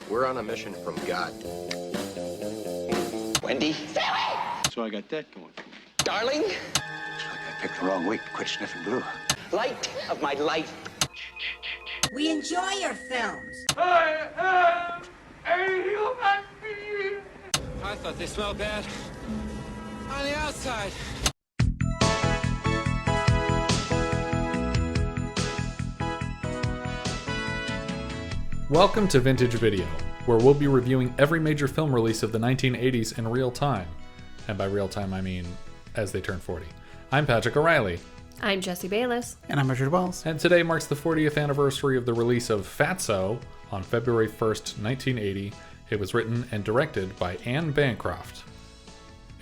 We're on a mission from God. Wendy? So I got that going for me. Darling? Looks like I picked the wrong week to quit sniffing glue. Light of my life. We enjoy your films. I am a human being. I thought they smelled bad on the outside. Welcome to Vintage Video, where we'll be reviewing every major film release of the 1980s in real time. And by real time, I mean as they turn 40. I'm Patrick O'Reilly. I'm Jesse Bayless. And I'm Richard Wells. And today marks the 40th anniversary of the release of Fatso on February 1st, 1980. It was written and directed by Anne Bancroft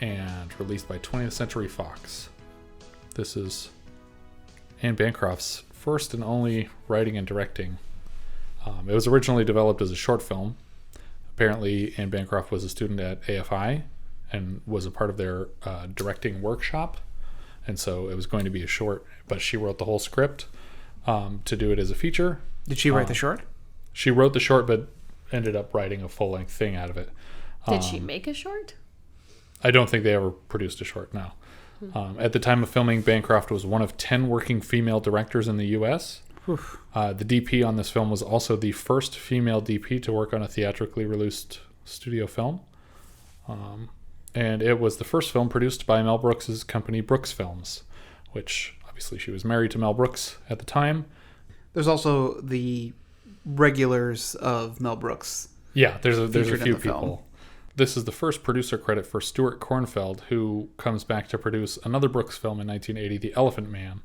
and released by 20th Century Fox. This is Anne Bancroft's first and only writing and directing. It was originally developed as a short film. Apparently, Anne Bancroft was a student at AFI and was a part of their directing workshop. And so it was going to be a short, but she wrote the whole script to do it as a feature. Did she write the short? She wrote the short, but ended up writing a full-length thing out of it. Did she make a short? I don't think they ever produced a short, no. At the time of filming, Bancroft was one of 10 working female directors in the U.S. The DP on this film was also the first female DP to work on a theatrically released studio film. And it was the first film produced by Mel Brooks' company, Brooks Films, which obviously she was married to Mel Brooks at the time. There's also the regulars of Mel Brooks. Yeah, there's a few people. Film. This is the first producer credit for Stuart Cornfeld, who comes back to produce another Brooks film in 1980, The Elephant Man.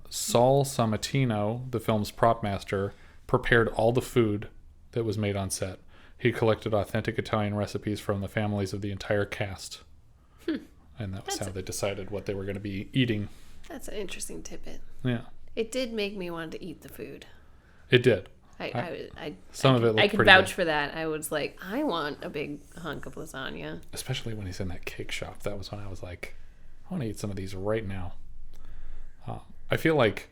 Saul Samatino, the film's prop master, prepared all the food that was made on set. He collected authentic Italian recipes from the families of the entire cast. And that was how they decided what they were going to be eating. That's an interesting tidbit. Yeah. It did make me want to eat the food. It did. Some of it looked I could pretty vouch good. for that. I was like, I want a big hunk of lasagna. Especially when he's in that cake shop. That was when I was like, I want to eat some of these right now. I feel like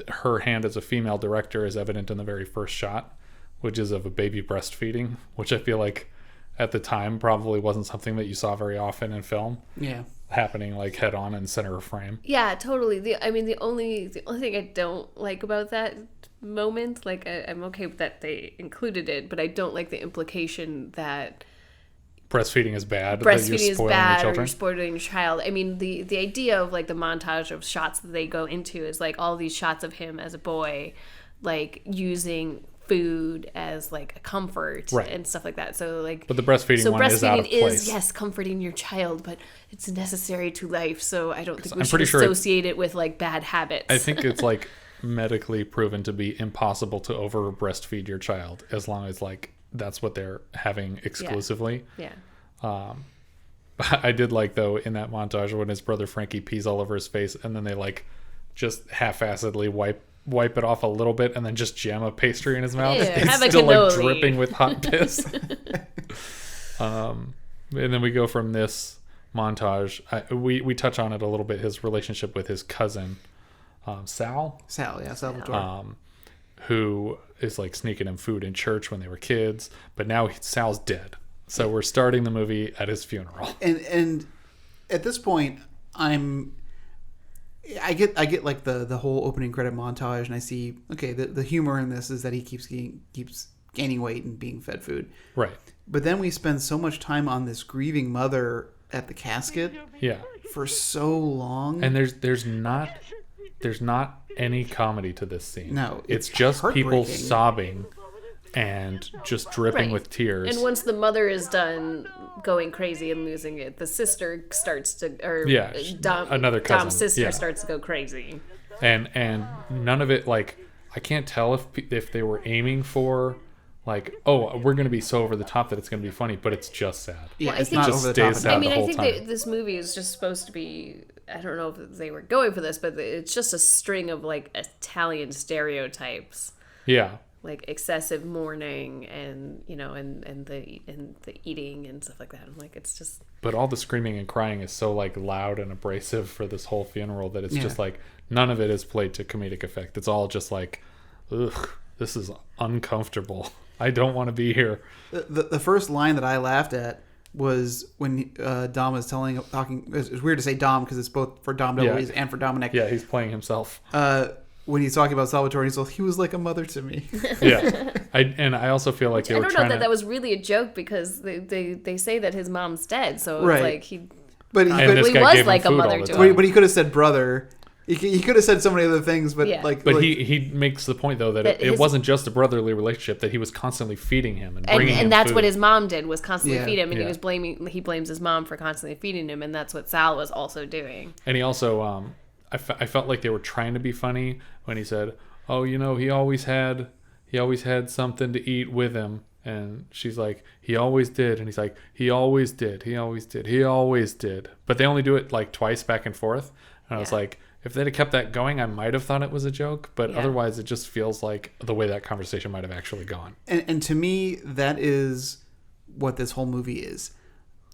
her hand as a female director is evident in the very first shot, which is of a baby breastfeeding, which I feel like at the time probably wasn't something that you saw very often in film. Yeah. Happening like head on in center of frame. Yeah, totally. The only thing I don't like about that moment, like I'm okay with that they included it, but I don't like the implication that breastfeeding is bad. Breastfeeding is bad, or you're spoiling your child. I mean, the idea of like the montage of shots that they go into is like all these shots of him as a boy, like using food as like a comfort, right, and stuff like that. So like, but the breastfeeding one is out of place. Yes, comforting your child, but it's necessary to life. So I don't think we should sure associate it with like bad habits. I think it's like medically proven to be impossible to over breastfeed your child as long as like that's what they're having exclusively. Yeah. I did like though in that montage when his brother Frankie pees all over his face and then they like just half-assedly wipe it off a little bit and then just jam a pastry in his mouth. Ew, it's still like dripping with hot piss. And then we go from this montage. We touch on it a little bit. His relationship with his cousin, Sal, Salvatore, who is like sneaking him food in church when they were kids, but now Sal's dead. So we're starting the movie at his funeral. And at this point, I get like the whole opening credit montage, and I see the humor in this is that he keeps gaining weight and being fed food. Right. But then we spend so much time on this grieving mother at the casket. Yeah. For so long. And there's not any comedy to this scene. No, it's just people sobbing and just dripping with tears. And once the mother is done going crazy and losing it, the sister starts to, another cousin. Dom's sister starts to go crazy. And none of it, like, I can't tell if they were aiming for, like, oh, we're going to be so over the top that it's going to be funny, but it's just sad. Yeah, well, it's not over the top. I think this movie is just supposed to be, I don't know if they were going for this, but it's just a string of like Italian stereotypes. Yeah. Like excessive mourning and and the eating and stuff like that. I'm like, it's just. But all the screaming and crying is so like loud and abrasive for this whole funeral that it's just like none of it is played to comedic effect. It's all just like, ugh, this is uncomfortable. I don't want to be here. The first line that I laughed at was when Dom was talking. It's weird to say Dom because it's both for Dom DeLuise and for Dominick. Yeah, he's playing himself. When he's talking about Salvatore, he's like, he was like a mother to me. Yeah, I also feel like they were I don't trying know that was really a joke because they say that his mom's dead, so it's Right. like he But he And this he guy was gave him like a food all mother the to time. him. but he could have said brother. He could have said so many other things, but Yeah. like, But like, he makes the point though that That it his- wasn't just a brotherly relationship, that he was constantly feeding him and bringing him and that's food. what his mom did, was constantly Yeah. feed him, and Yeah. he blames his mom for constantly feeding him, and that's what Sal was also doing. And he also I felt like they were trying to be funny when he said, "Oh, you know, he always had something to eat with him." And she's like, "He always did." And he's like, "He always did. He always did. He always did." But they only do it like twice back and forth. And I was like, if they'd have kept that going, I might have thought it was a joke. But Yeah. otherwise, it just feels like the way that conversation might have actually gone. and to me, that is what this whole movie is: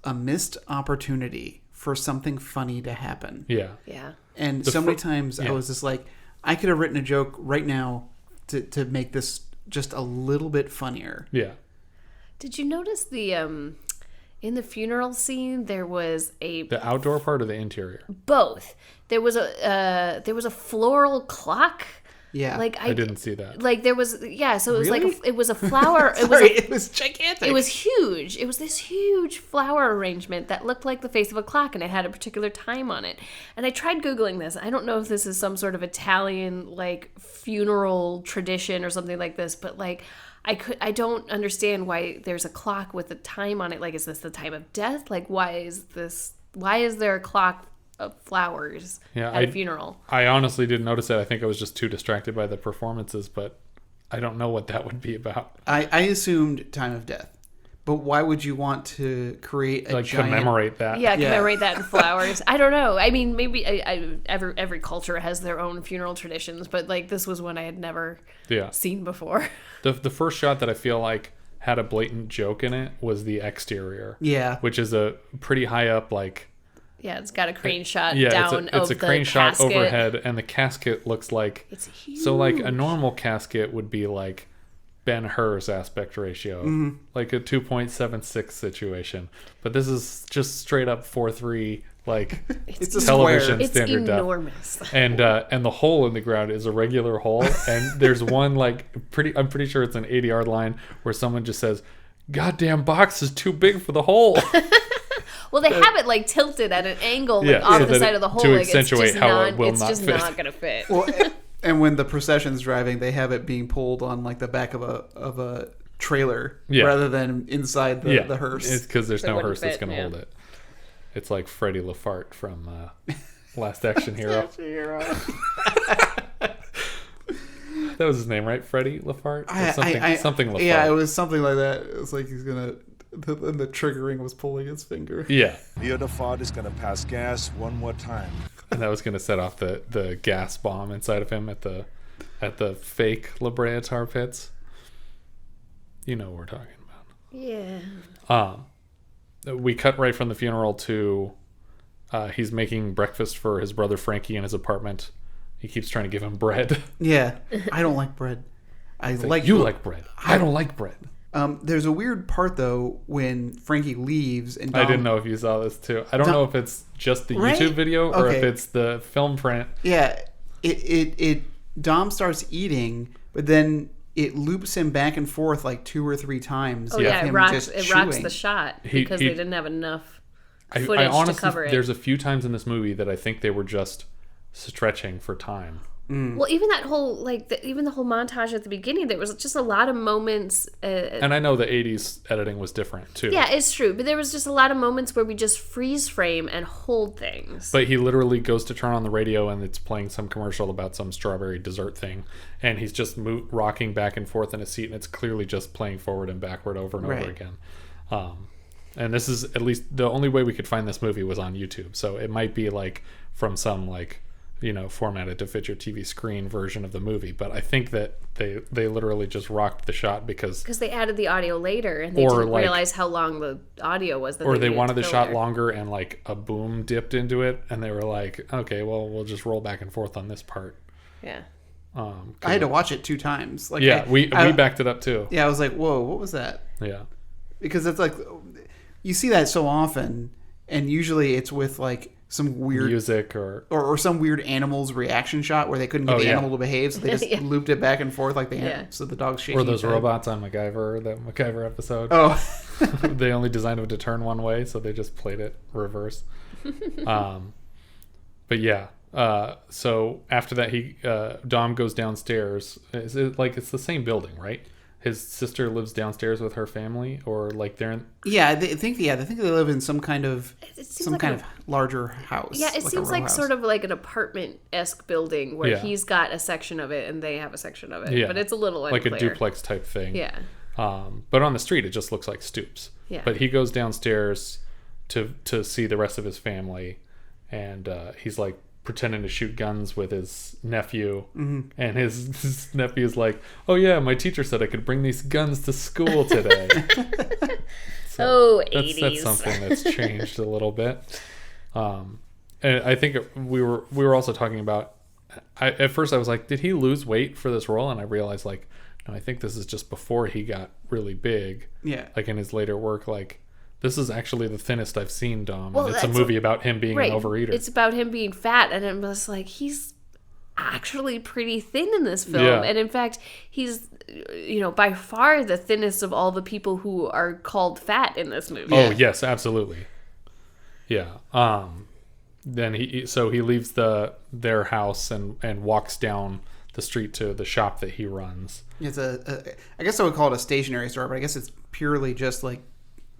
a missed opportunity for something funny to happen. Yeah. Yeah. And The so many fir- times I yeah. was just like, I could have written a joke right now to make this just a little bit funnier. Yeah. Did you notice the in the funeral scene there was The outdoor part or the interior? both. There was a floral clock. Yeah. Like I didn't see that. Like there was, yeah. So it was Really? like it was a flower. Sorry, it was gigantic. It was huge. It was this huge flower arrangement that looked like the face of a clock, and it had a particular time on it. And I tried Googling this. I don't know if this is some sort of Italian like funeral tradition or something like this, but like I don't understand why there's a clock with a time on it. Like, is this the time of death? Like, why is there a clock of flowers at a funeral? I honestly didn't notice it. I think I was just too distracted by the performances, but I don't know what that would be about. I assumed time of death, but why would you want to create a Like giant... commemorate that. Yeah, commemorate that in flowers. I don't know. I mean, maybe every culture has their own funeral traditions, but like this was one I had never seen before. The first shot that I feel like had a blatant joke in it was the exterior. Yeah. Which is a pretty high up, like... Yeah, it's got a crane shot Yeah, down it's a of crane the shot casket. overhead, and the casket looks like... It's huge. So like a normal casket would be like Ben-Hur's aspect ratio. Mm-hmm. Like a 2.76 situation. But this is just straight up 4.3, like It's a television square. It's standard depth. enormous. And the hole in the ground is a regular hole, and there's one like I'm pretty sure it's an 80-yard line where someone just says, "Goddamn box is too big for the hole." Well, they have it like tilted at an angle, like Yeah, off so the that side of the hole. to Like, accentuate it's just how not, it will it's not just fit. not gonna fit. Well, and when the procession's driving, they have it being pulled on like the back of a trailer rather than inside the hearse. It's because there's It no wouldn't hearse that's fit, going to yeah. hold it. It's like Freddie LaFart from Last Action Hero. That was his name, right? Freddie LaFart? Or something LaFart. Yeah, it was something like that. It was like he's gonna. The triggering was pulling his finger. Yeah. Leo LaFart is gonna pass gas one more time. And that was going to set off the gas bomb inside of him at the fake La Brea tar pits. You know what we're talking about. Yeah. We cut right from the funeral to he's making breakfast for his brother Frankie in his apartment. He keeps trying to give him bread. Yeah, I don't like bread. I like you like bread. I don't like bread. There's a weird part though when Frankie leaves and I didn't know if you saw this too. I don't know if it's just the YouTube video or if it's the film print. Yeah, it Dom starts eating, but then it loops him back and forth like 2 or 3 times. Oh yeah, it rocks the shot because they didn't have enough footage honestly, to cover it. There's a few times in this movie that I think they were just stretching for time. Well, even that whole even the whole montage at the beginning, there was just a lot of moments. And I know the 80s editing was different too. Yeah, it's true, but there was just a lot of moments where we just freeze frame and hold things. But he literally goes to turn on the radio and it's playing some commercial about some strawberry dessert thing, and he's just rocking back and forth in his seat, and it's clearly just playing forward and backward over and over again. And this is at least the only way we could find this movie was on YouTube, so it might be like from some like, you know, formatted to fit your TV screen version of the movie. But I think that they literally just rocked the shot because they added the audio later and they didn't realize how long the audio was. Or they wanted the shot longer and like a boom dipped into it, and they were like, okay, well, we'll just roll back and forth on this part. Yeah. I had to watch it 2 times. Like, yeah, we backed it up too. Yeah, I was like, whoa, what was that? Yeah. Because it's like, you see that so often, and usually it's with like some weird music or some weird animal's reaction shot where they couldn't get the animal to behave, so they just looped it back and forth like so the dog's shaking. Or those robots on MacGyver, that MacGyver episode. Oh. They only designed it to turn one way, so they just played it reverse. But yeah. So after that, Dom goes downstairs. Is it like it's the same building, right? His sister lives downstairs with her family, or like they're in... Yeah, I think they live in some kind of larger house. Yeah, it seems like sort of like an apartment-esque building where he's got a section of it and they have a section of it. Yeah. But it's a little unclear. Like a duplex type thing. Yeah. But on the street, it just looks like stoops. Yeah. But he goes downstairs to see the rest of his family, and he's like pretending to shoot guns with his nephew, and his nephew's like, "Oh yeah, my teacher said I could bring these guns to school today." So 80s. That's something that's changed a little bit. And I think we were also talking about. At first, I was like, "Did he lose weight for this role?" And I realized, like, no, I think this is just before he got really big. Yeah, like in his later work, like. This is actually the thinnest I've seen Dom. Well, and it's a movie about him being an overeater. It's about him being fat, and it was like, he's actually pretty thin in this film. Yeah. And in fact, he's, by far the thinnest of all the people who are called fat in this movie. Oh, yes, absolutely. Yeah. Then he leaves their house and walks down the street to the shop that he runs. It's I guess I would call it a stationery store, but I guess it's purely just like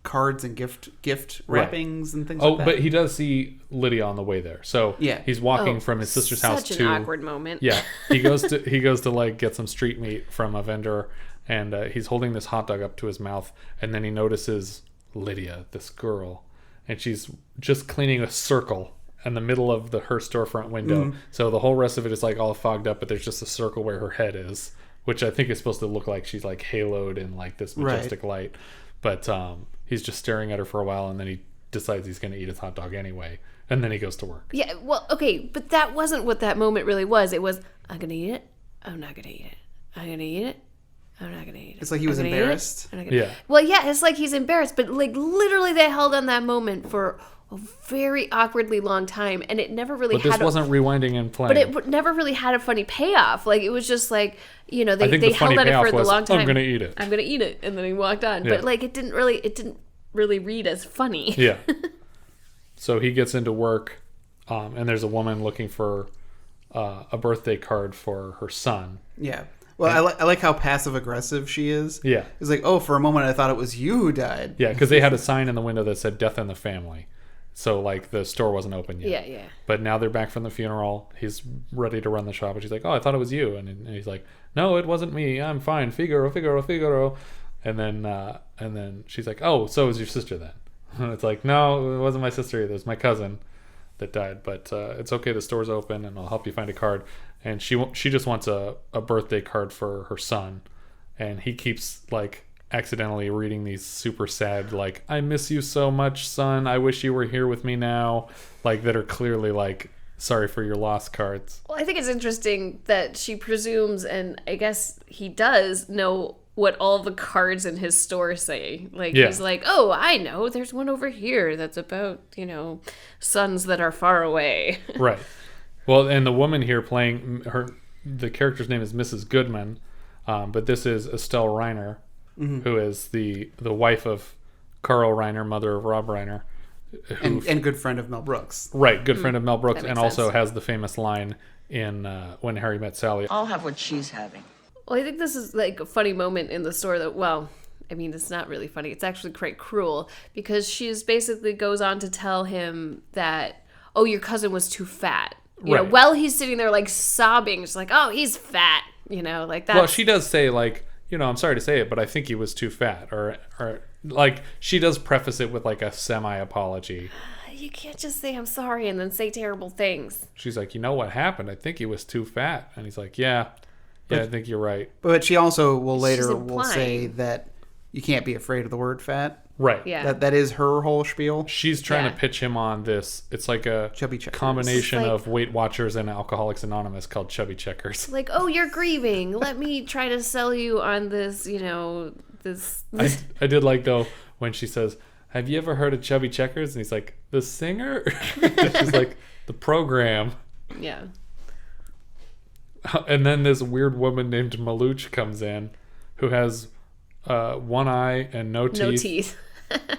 cards and gift wrappings and things like that. But he does see Lydia on the way there. So he's walking from his sister's house to... Such an awkward moment. Yeah. He goes to like get some street meat from a vendor, and he's holding this hot dog up to his mouth, and then he notices Lydia, this girl, and she's just cleaning a circle in the middle of her storefront window. So the whole rest of it is like all fogged up, but there's just a circle where her head is, which I think is supposed to look like she's like haloed in like this majestic light. But he's just staring at her for a while, and then he decides he's going to eat his hot dog anyway, and then he goes to work. Yeah, well, okay, but that wasn't what that moment really was. It was, I'm going to eat it. I'm not going to eat it. I'm going to eat it. I'm not going to eat it. It's like he was embarrassed. Yeah. Well, yeah, it's like he's embarrassed, but like literally they held on that moment for a very awkwardly long time, and it never really But this wasn't rewinding and playing. But it never really had a funny payoff. Like, it was just like, they held on it for the long time. I'm going to eat it. I'm going to eat it. And then he walked on. Yeah. But like, it didn't really read as funny. Yeah. So he gets into work, and there's a woman looking for a birthday card for her son. Yeah. Well, I like how passive aggressive she is. Yeah. It's like, oh, for a moment I thought it was you who died. Yeah, because they had a sign in the window that said "Death in the Family." So, like, the store wasn't open yet. Yeah. But now they're back from the funeral. He's ready to run the shop. And she's like, oh, I thought it was you. And he's like, no, it wasn't me. I'm fine. Figaro. And then she's like, oh, so is your sister then? And it's like, no, it wasn't my sister either. It was my cousin that died. But it's okay. The store's open, and I'll help you find a card. And she just wants a birthday card for her son. And he keeps, like... accidentally reading these super sad, like, I miss you so much, son, I wish you were here with me now, like, that are clearly like sorry for your loss cards. Well, I think it's interesting that she presumes, and I guess he does know what all the cards in his store say. Like, he's like, oh, I know, there's one over here that's about, sons that are far away. Right. Well, and the woman here playing the character's name is Mrs. Goodman, but this is Estelle Reiner, who is the wife of Carl Reiner, mother of Rob Reiner. And good friend of Mel Brooks. Right, good friend of Mel Brooks, and also sense. has the famous line in When Harry Met Sally. I'll have what she's having. Well, I think this is like a funny moment in the store that, well, I mean, it's not really funny. It's actually quite cruel, because she's basically goes on to tell him that, oh, your cousin was too fat. You know, while he's sitting there like sobbing, it's like, oh, he's fat. Like that. Well, she does say, like, I'm sorry to say it, but I think he was too fat. Or like, she does preface it with, like, a semi-apology. You can't just say, I'm sorry, and then say terrible things. She's like, you know what happened? I think he was too fat. And he's like, yeah, I think you're right. But she also will say that you can't be afraid of the word fat. Right. Yeah. That is her whole spiel. She's trying to pitch him on this. It's like a Chubby Checkers. combination Like- of Weight Watchers and Alcoholics Anonymous called Chubby Checkers. Like, oh, you're grieving. Let me try to sell you on this, this. I did like, though, when she says, have you ever heard of Chubby Checkers? And he's like, the singer? She's like, the program. Yeah. And then this weird woman named Maluch comes in who has one eye and no teeth. No teeth.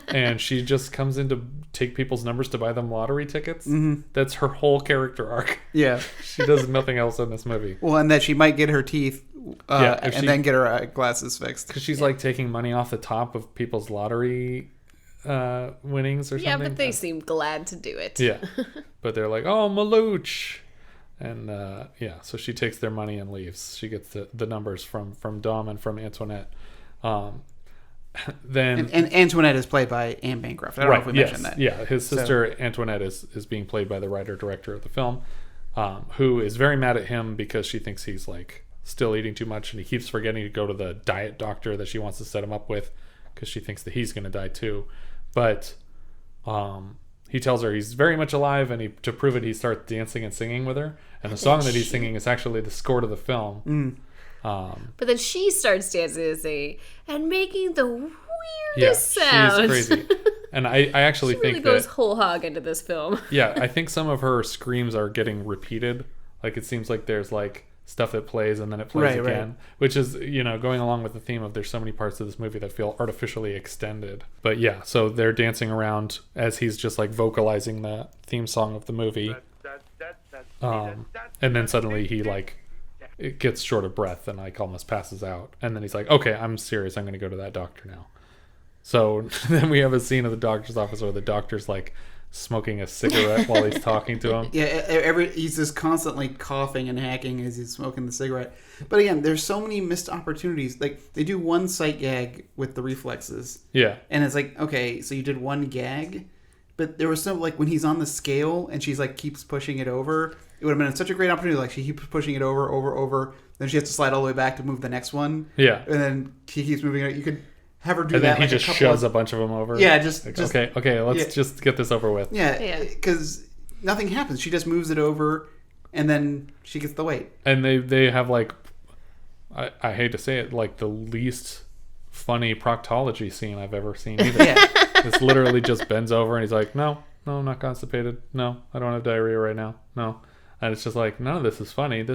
And she just comes in to take people's numbers to buy them lottery tickets. Mm-hmm. That's her whole character arc. Yeah. She does nothing else in this movie. Well, and that she might get her teeth then get her glasses fixed. Because she's like taking money off the top of people's lottery winnings or something. Yeah, but they seem glad to do it. Yeah. But they're like, oh, Maluch. And so she takes their money and leaves. She gets the numbers from Dom and from Antoinette. Then and Antoinette is played by Anne Bancroft. I don't know if we mentioned that. Yeah, his sister Antoinette is being played by the writer-director of the film, who is very mad at him because she thinks he's like still eating too much, and he keeps forgetting to go to the diet doctor that she wants to set him up with because she thinks that he's going to die too. But he tells her he's very much alive, and to prove it, he starts dancing and singing with her. And the song that he's singing is actually the score to the film. But then she starts dancing and making the weirdest sounds. She's crazy. And I actually she really think goes that, whole hog into this film. Yeah, I think some of her screams are getting repeated. Like it seems like there's like stuff that plays and then it plays again, which is, going along with the theme of there's so many parts of this movie that feel artificially extended. But yeah, so they're dancing around as he's just like vocalizing the theme song of the movie. And then suddenly he it gets short of breath and like almost passes out. And then he's like, okay, I'm serious. I'm going to go to that doctor now. So then we have a scene of the doctor's office where the doctor's like smoking a cigarette while he's talking to him. Yeah, he's just constantly coughing and hacking as he's smoking the cigarette. But again, there's so many missed opportunities. Like they do one sight gag with the reflexes. Yeah. And it's like, okay, so you did one gag, but there was some like when he's on the scale and she's like keeps pushing it over. It would have been such a great opportunity. Like she keeps pushing it over. Then she has to slide all the way back to move the next one. Yeah. And then she keeps moving it. You could have her do and that. And then he just shoves a bunch of them over. Yeah, just okay. Let's just get this over with. Yeah, because nothing happens. She just moves it over, and then she gets the weight. And they have like, I hate to say it, like the least funny proctology scene I've ever seen either. It's literally just bends over and he's like, no, I'm not constipated. No, I don't have diarrhea right now. No. And it's just like, none of this is funny.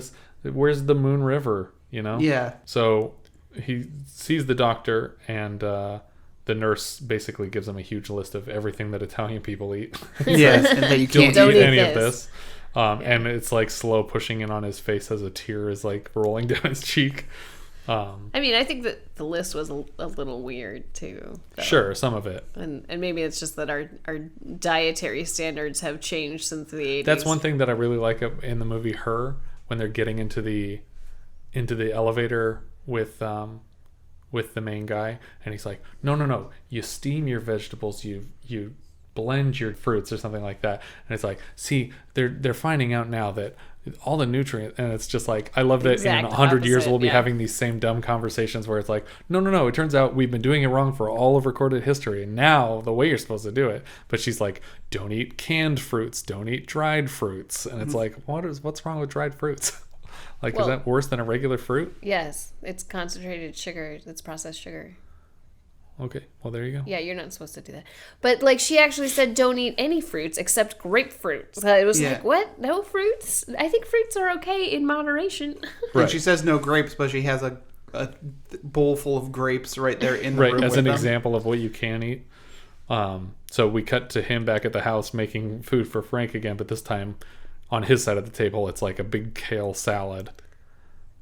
Where's the Moon River, Yeah. So he sees the doctor and the nurse basically gives him a huge list of everything that Italian people eat. Yes, and that you can't eat any of this. And it's like slow pushing in on his face as a tear is like rolling down his cheek. I mean, I think that the list was a little weird too. Though. Sure, some of it. And maybe it's just that our dietary standards have changed since the 80s. That's one thing that I really like in the movie Her, when they're getting into the elevator with the main guy, and he's like, no, you steam your vegetables, you blend your fruits or something like that. And it's like, see, they're finding out now that all the nutrients, and it's just like, I love that in 100 years we'll be having these same dumb conversations where it's like, no, it turns out we've been doing it wrong for all of recorded history, and now the way you're supposed to do it. But she's like, don't eat canned fruits, don't eat dried fruits. And it's like, what's wrong with dried fruits? Like, is that worse than a regular fruit? Yes, it's concentrated sugar. It's processed sugar. Okay, well, there you go. Yeah, you're not supposed to do that. But, like, she actually said don't eat any fruits except grapefruit. So it was like, what? No fruits? I think fruits are okay in moderation. Right. And she says no grapes, but she has a bowl full of grapes right there in the room as with an them. example of what you can eat. So we cut to him back at the house making food for Frank again, but this time on his side of the table, it's like a big kale salad.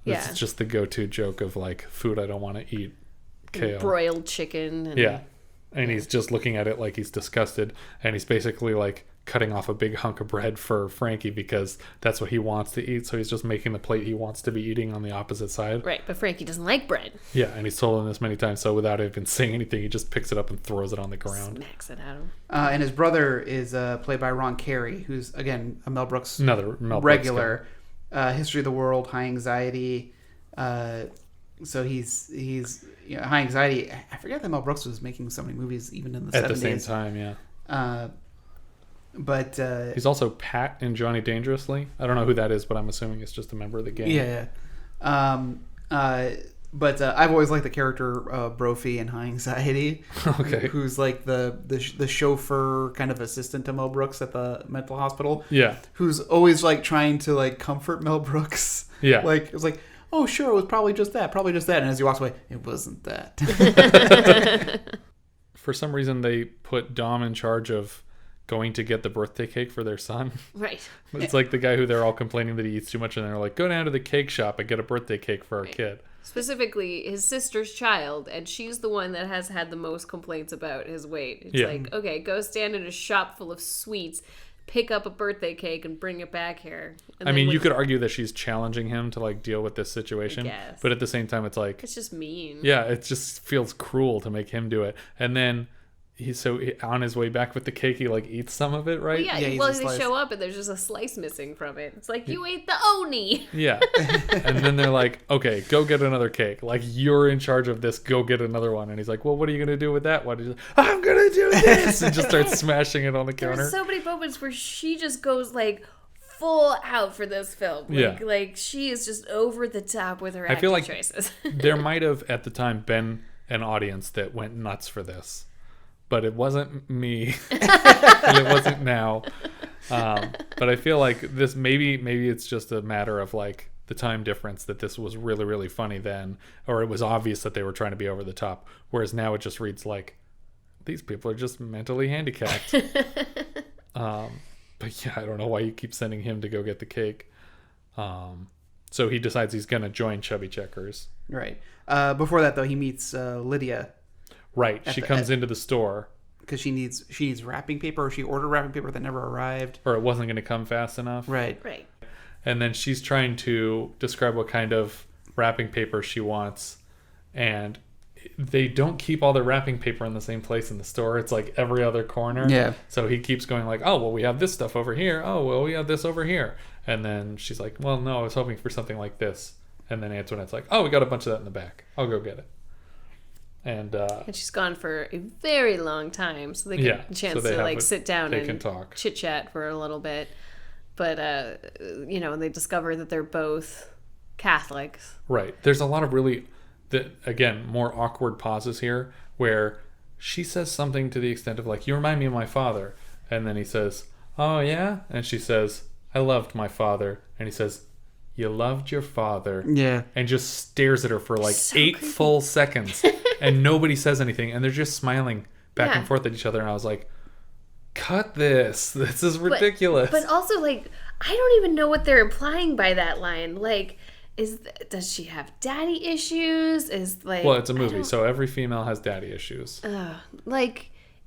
Yeah. It's just the go-to joke of, like, food I don't want to eat. Kale. Broiled chicken. And he's just looking at it like he's disgusted, and he's basically like cutting off a big hunk of bread for Frankie because that's what he wants to eat, so he's just making the plate he wants to be eating on the opposite side. Right, but Frankie doesn't like bread. Yeah, and he's told him this many times, so without even saying anything, he just picks it up and throws it on the ground. Smacks it at him. And his brother is played by Ron Carey, who's, again, a Mel Brooks regular. History of the World, High Anxiety, So he's high anxiety. I forget that Mel Brooks was making so many movies even in the 70s. At the same time, yeah. But he's also Pat in Johnny Dangerously. I don't know who that is, but I'm assuming it's just a member of the gang. Yeah. But I've always liked the character Brophy in High Anxiety. Okay. Who's like the chauffeur kind of assistant to Mel Brooks at the mental hospital. Yeah. Who's always like trying to like comfort Mel Brooks. Yeah. Like it was like, oh sure, it was probably just that. And as he walks away, it wasn't that. For some reason, they put Dom in charge of going to get the birthday cake for their son. Right. It's like the guy who they're all complaining that he eats too much, and they're like, go down to the cake shop and get a birthday cake for our kid. Specifically, his sister's child, and she's the one that has had the most complaints about his weight. It's like, okay, go stand in a shop full of sweets, pick up a birthday cake, and bring it back here. And I mean, you could argue that she's challenging him to like deal with this situation, but at the same time, it's like it's just mean. Yeah, it just feels cruel to make him do it, and then. On his way back with the cake, he like eats some of it, right? Well, they show up and there's just a slice missing from it. It's like, you ate the oni. Yeah. And then they're like, okay, go get another cake. Like, you're in charge of this. Go get another one. And he's like, well, what are you going to do with that one? He's like, I'm going to do this. And just starts smashing it on the counter. There's so many moments where she just goes like full out for this film. Like she is just over the top with her acting choices. There might have at the time been an audience that went nuts for this. But it wasn't me, and it wasn't now. But I feel like this maybe it's just a matter of like the time difference that this was really, really funny then, or it was obvious that they were trying to be over the top. Whereas now it just reads like these people are just mentally handicapped. But yeah, I don't know why you keep sending him to go get the cake. So he decides he's gonna join Chubby Checkers. Right. Before that though, he meets Lydia. Right, she comes into the store because she needs wrapping paper, or she ordered wrapping paper that never arrived, or it wasn't going to come fast enough. Right. And then she's trying to describe what kind of wrapping paper she wants, and they don't keep all their wrapping paper in the same place in the store. It's like every other corner. Yeah. So he keeps going like, oh well, we have this stuff over here. Oh well, we have this over here. And then she's like, well, no, I was hoping for something like this. And then Antoinette's like, oh, we got a bunch of that in the back. I'll go get it. And she's gone for a very long time, so they get a chance to like sit down and talk, chit chat for a little bit. But they discover that they're both Catholics. Right. There's a lot of really, again, more awkward pauses here where she says something to the extent of like, "You remind me of my father," and then he says, "Oh yeah," and she says, "I loved my father," and he says, "You loved your father," and just stares at her for like 8 full seconds. And nobody says anything, and they're just smiling back and forth at each other. And I was like, cut this. This is ridiculous. But also, like, I don't even know what they're implying by that line. Like, does she have daddy issues? Well, it's a movie, so every female has daddy issues.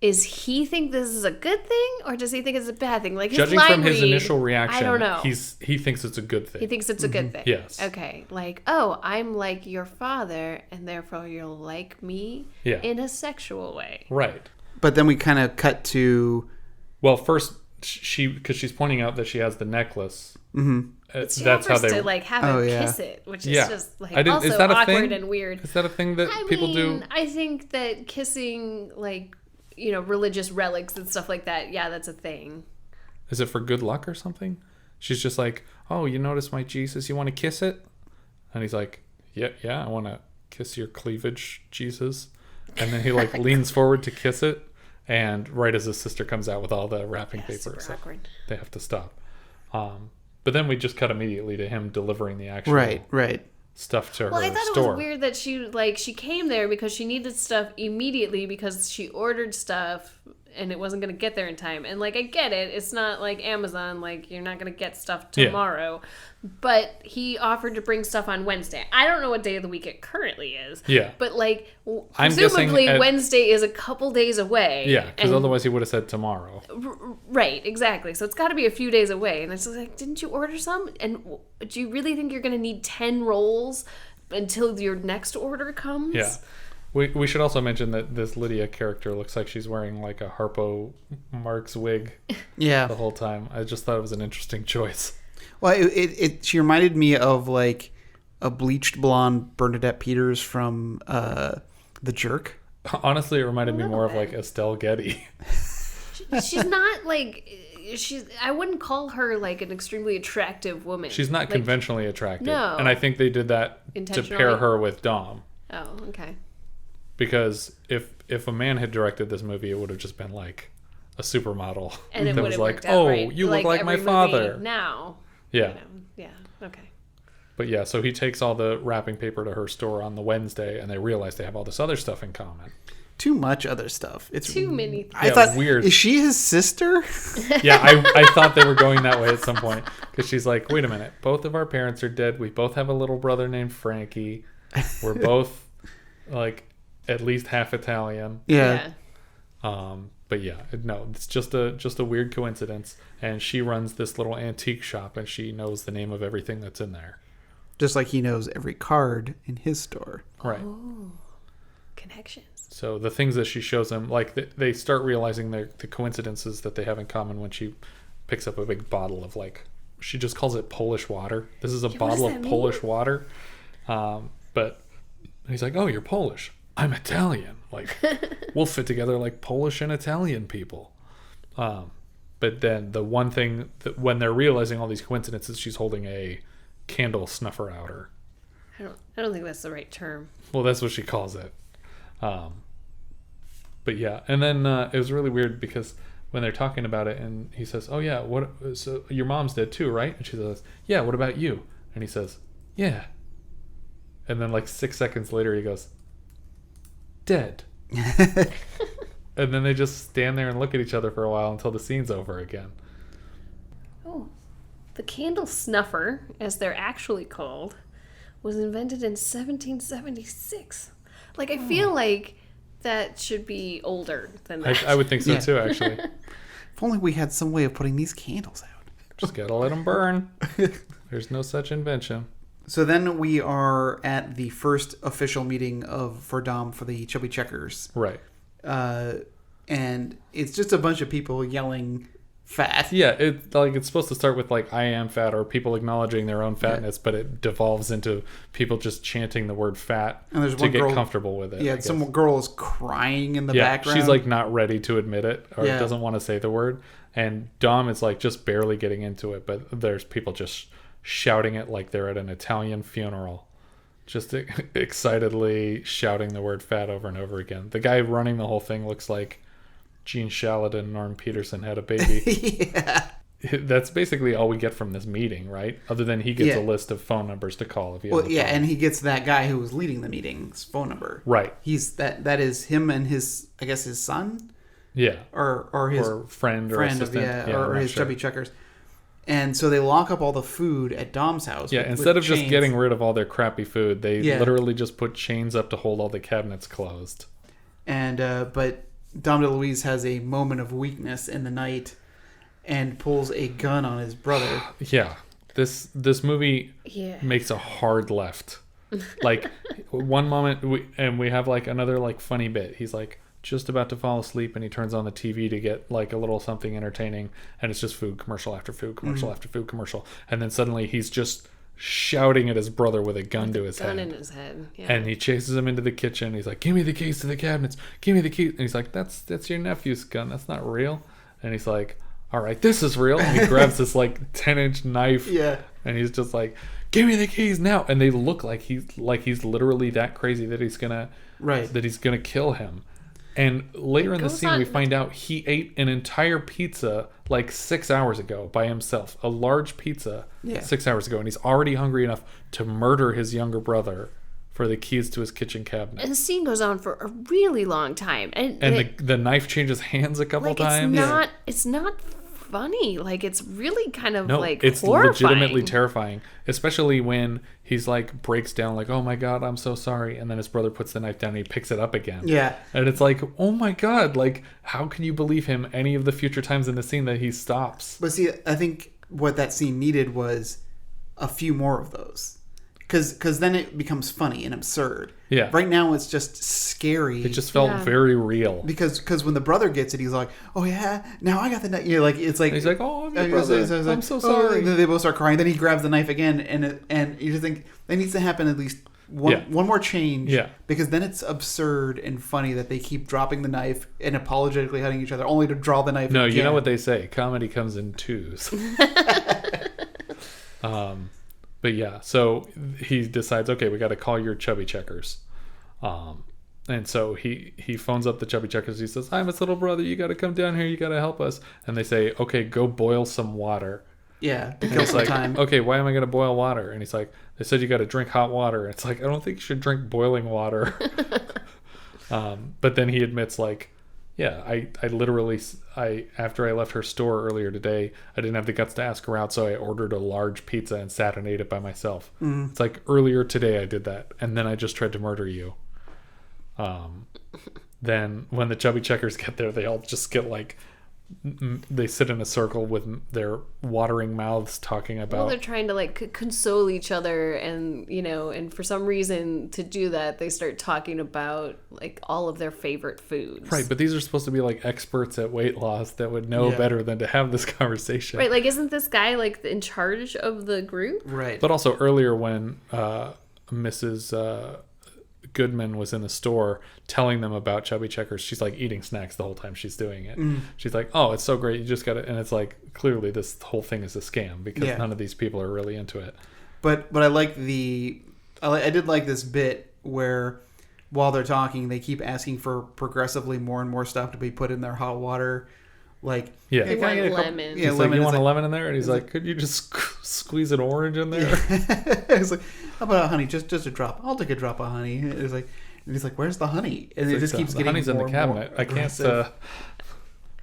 Is he think this is a good thing, or does he think it's a bad thing? Like, judging from his initial reaction, I don't know. He thinks it's a good thing. He thinks it's a good thing. Yes. Okay. Like, oh, I'm like your father, and therefore you'll like me in a sexual way. Right. But then we kind of cut to... Well, first, because she's pointing out that she has the necklace. Mm-hmm. That's how they to like have him kiss it, which is just like also is that a awkward thing? And weird. Is that a thing that people do? I think that kissing like religious relics and stuff like that, that's a thing. Is it for good luck or something? She's just like, oh, you notice my Jesus? You want to kiss it? And he's like, yeah, I want to kiss your cleavage, Jesus. And then he like leans forward to kiss it, and right as his sister comes out with all the wrapping paper, so they have to stop. But then we just cut immediately to him delivering the actual stuff to her store. Well, I thought it was weird that she came there because she needed stuff immediately because she ordered stuff and it wasn't going to get there in time. And like, I get it. It's not like Amazon, like you're not going to get stuff tomorrow. But he offered to bring stuff on Wednesday. I don't know what day of the week it currently is. Yeah. But like, presumably Wednesday is a couple days away. Yeah, because otherwise he would have said tomorrow. Right, exactly. So it's got to be a few days away. And it's like, didn't you order some? And do you really think you're going to need 10 rolls until your next order comes? Yeah. We should also mention that this Lydia character looks like she's wearing like a Harpo Marx wig the whole time. I just thought it was an interesting choice. Well, she reminded me of like a bleached blonde Bernadette Peters from The Jerk. Honestly, it reminded me more of like Estelle Getty. She's not like... I wouldn't call her like an extremely attractive woman. She's not conventionally attractive. No. And I think they did that to pair her with Dom. Oh, okay. Because if a man had directed this movie, it would have just been like a supermodel. And it that would was have like, worked out, right? you look like my father. Now. Yeah. You know, yeah, okay. But yeah, so he takes all the wrapping paper to her store on the Wednesday, and they realize they have all this other stuff in common. Too much other stuff. It's too many things. I thought, weird. Is she his sister? Yeah, I thought they were going that way at some point. Because she's like, wait a minute. Both of our parents are dead. We both have a little brother named Frankie. We're both, like, at least half Italian. Yeah. But yeah, no, it's just a weird coincidence. And she runs this little antique shop, and she knows the name of everything that's in there. Just like he knows every card in his store. Right. Oh, connections. So the things that she shows him, like they start realizing the coincidences that they have in common when she picks up a big bottle of, like, she just calls it Polish water. This is a bottle of Polish water. But he's like, oh, you're Polish. I'm Italian. Like, we'll fit together like Polish and Italian people. But then the one thing that when they're realizing all these coincidences, she's holding a candle snuffer outer. I don't think that's the right term. Well, that's what she calls it. But yeah, and then it was really weird because when they're talking about it, and he says, "Oh yeah, what? So your mom's dead too, right?" And she says, "Yeah. What about you?" And he says, "Yeah." And then like 6 seconds later, he goes, "Dead." And then they just stand there and look at each other for a while until the scene's over again. Oh, the candle snuffer, as they're actually called, was invented in 1776. Like, I feel like that should be older than that. I would think so too, actually. If only we had some way of putting these candles out. Just gotta let them burn. There's no such invention. So then we are at the first official meeting for Dom for the Chubby Checkers. Right. And it's just a bunch of people yelling fat. Yeah, it's supposed to start with like I am fat or people acknowledging their own fatness, but it devolves into people just chanting the word fat to get comfortable with it. Yeah, some girl is crying in the background. She's like not ready to admit it or doesn't want to say the word. And Dom is like just barely getting into it, but there's people just shouting it like they're at an Italian funeral. Just excitedly shouting the word fat over and over again. The guy running the whole thing looks like Gene Shalit and Norm Peterson had a baby. Yeah. That's basically all we get from this meeting, right? Other than he gets a list of phone numbers to call if he has a phone. And he gets that guy who was leading the meeting's phone number. Right. He's that is him and his son. Yeah. Or his friend or assistant. or his Chubby Checkers. And so they lock up all the food at Dom's house. Yeah, instead of just getting rid of all their crappy food, they literally just put chains up to hold all the cabinets closed. And but Dom DeLuise has a moment of weakness in the night and pulls a gun on his brother. Yeah. This movie makes a hard left. Like, one moment, we have like another like funny bit. He's like just about to fall asleep and he turns on the TV to get like a little something entertaining, and it's just food commercial after food commercial after food commercial, and then suddenly he's just shouting at his brother with a gun to his head. Gun in his head. Yeah. And he chases him into the kitchen. He's like, "Give me the keys to the cabinets. Give me the keys." And he's like, "That's your nephew's gun. That's not real." And he's like, "All right, this is real." And he grabs this like 10-inch knife. Yeah. And he's just like, "Give me the keys now." And they look like he's literally that crazy that he's gonna kill him. And later in the scene, we find out he ate an entire pizza like 6 hours ago by himself. A large pizza 6 hours ago. And he's already hungry enough to murder his younger brother for the keys to his kitchen cabinet. And the scene goes on for a really long time. And the knife changes hands a couple times. It's not funny. Like, it's really kind of it's horrifying. Legitimately terrifying, especially when he's like breaks down like, "Oh my god, I'm so sorry," and then his brother puts the knife down and he picks it up again. Yeah. And it's like, oh my god, like, how can you believe him any of the future times in the scene that he stops? But see, I think what that scene needed was a few more of those, because then it becomes funny and absurd. Yeah. Right now, it's just scary. It just felt very real. Because when the brother gets it, he's like, "Oh yeah, now I got the knife." Like it's like he's like, "Oh, I'm your brother. I'm so sorry." And then they both start crying. Then he grabs the knife again, and you just think that needs to happen at least one more change. Yeah. Because then it's absurd and funny that they keep dropping the knife and apologetically hurting each other, only to draw the knife. No, again. you know what they say: comedy comes in twos. But yeah, so he decides, okay, we got to call your chubby checkers. And so he phones up the chubby checkers. He says, "I'm his little brother. You got to come down here. You got to help us." And they say, "Okay, go boil some water." Yeah, to and kill it's some like, time. "Okay, why am I going to boil water?" And he's like, "They said you got to drink hot water." And it's like, I don't think you should drink boiling water. But then he admits, like, yeah, I literally, after I left her store earlier today, I didn't have the guts to ask her out, so I ordered a large pizza and sat and ate it by myself. It's like, earlier today I did that, and then I just tried to murder you. Then when the chubby checkers get there, they all just get like, they sit in a circle with their watering mouths talking about... Well, they're trying to like console each other, and and for some reason to do that, they start talking about like all of their favorite foods. Right, but these are supposed to be like experts at weight loss that would know better than to have this conversation. Right, like isn't this guy like in charge of the group? Right. But also earlier when Mrs. Goodman was in the store telling them about chubby checkers, she's like eating snacks the whole time she's doing it. She's like, "Oh, it's so great, you just got it." And it's like, clearly this whole thing is a scam because none of these people are really into it. But I like I did like this bit where while they're talking, they keep asking for progressively more and more stuff to be put in their hot water. Like, they want lemon. Yeah, lemon. Like, you want a lemon in there? And he's like, "Could you just squeeze an orange in there?" It's like, "How about honey? Just a drop. I'll take a drop of honey." It's like, and he's like, "Where's the honey?" And it just keeps getting honey's in the cabinet. I can't.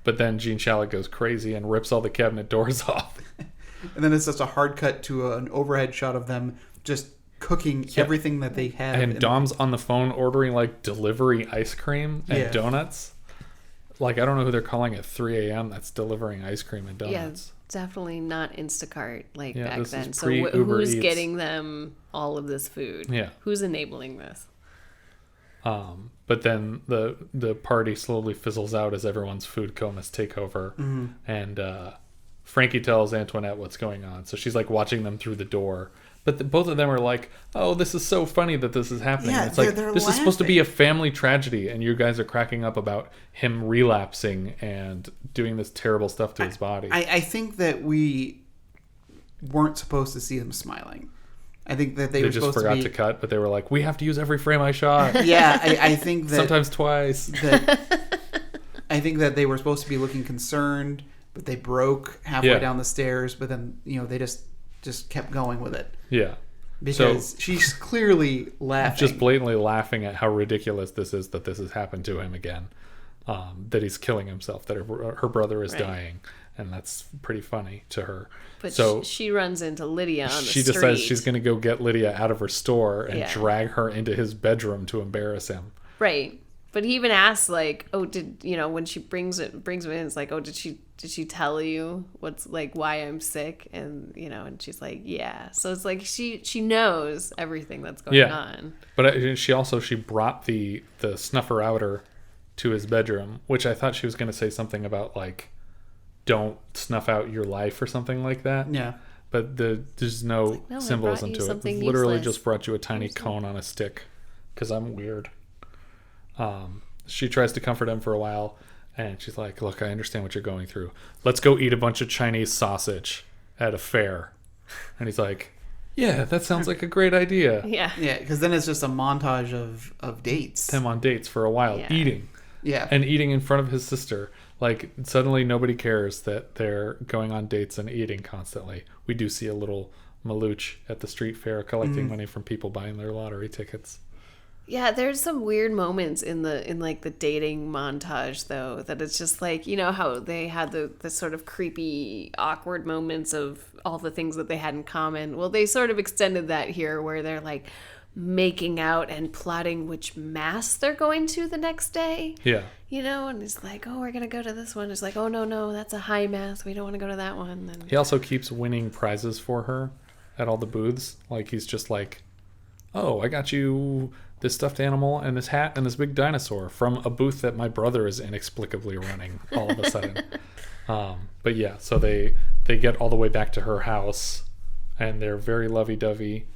But then Gene Shalit goes crazy and rips all the cabinet doors off. And then it's just a hard cut to an overhead shot of them just cooking everything that they have. And Dom's on the phone ordering like delivery ice cream and donuts. Like, I don't know who they're calling at 3 a.m. that's delivering ice cream and donuts. Yeah, definitely not Instacart like back this then. is So Eats. who's getting them all of this food? Yeah. Who's enabling this? But then the party slowly fizzles out as everyone's food comas take over. And Frankie tells Antoinette what's going on. So she's like watching them through the door. But both of them are like, "Oh, this is so funny that this is happening." Yeah, it's like, they're this is supposed to be a family tragedy, and you guys are cracking up about him relapsing and doing this terrible stuff to his body. I think that we weren't supposed to see them smiling. I think that they were just supposed forgot to to cut, but they were like, "We have to use every frame I shot." Yeah, I think that... Sometimes twice. I think that they were supposed to be looking concerned, but they broke halfway down the stairs, but then, they just kept going with it. Yeah. Because she's clearly laughing. Just blatantly laughing at how ridiculous this is that this has happened to him again. That he's killing himself, that her brother is dying. And that's pretty funny to her. But so she runs into Lydia on the street. She decides she's going to go get Lydia out of her store and drag her into his bedroom to embarrass him. Right. But he even asks, like, "Oh, when she brings him in, it's like, oh, did she tell you what's like why I'm sick?" And and she's like, "Yeah." So it's like she knows everything that's going on. But she brought the snuffer outer to his bedroom, which I thought she was going to say something about like, "Don't snuff out your life" or something like that. Yeah. But there's no symbolism to it. Literally just brought you a tiny cone on a stick because I'm weird. She tries to comfort him for a while, and she's like, "Look, I understand what you're going through. Let's go eat a bunch of Chinese sausage at a fair." And he's like, "Yeah, that sounds like a great idea." Yeah. Yeah, because then it's just a montage of dates. Them on dates for a while, eating. Yeah. And eating in front of his sister. Like, suddenly nobody cares that they're going on dates and eating constantly. We do see a little Maluch at the street fair collecting money from people buying their lottery tickets. Yeah, there's some weird moments in the dating montage though, that it's just like, how they had the sort of creepy, awkward moments of all the things that they had in common. Well, they sort of extended that here where they're like making out and plotting which mass they're going to the next day. Yeah. And it's like, "Oh, we're going to go to this one." It's like, "Oh, no, that's a high mass. We don't want to go to that one." And he also keeps winning prizes for her at all the booths. Like, he's just like, "Oh, I got you this stuffed animal and this hat and this big dinosaur from a booth that my brother is inexplicably running all of a sudden. But yeah, so they get all the way back to her house, and they're very lovey-dovey.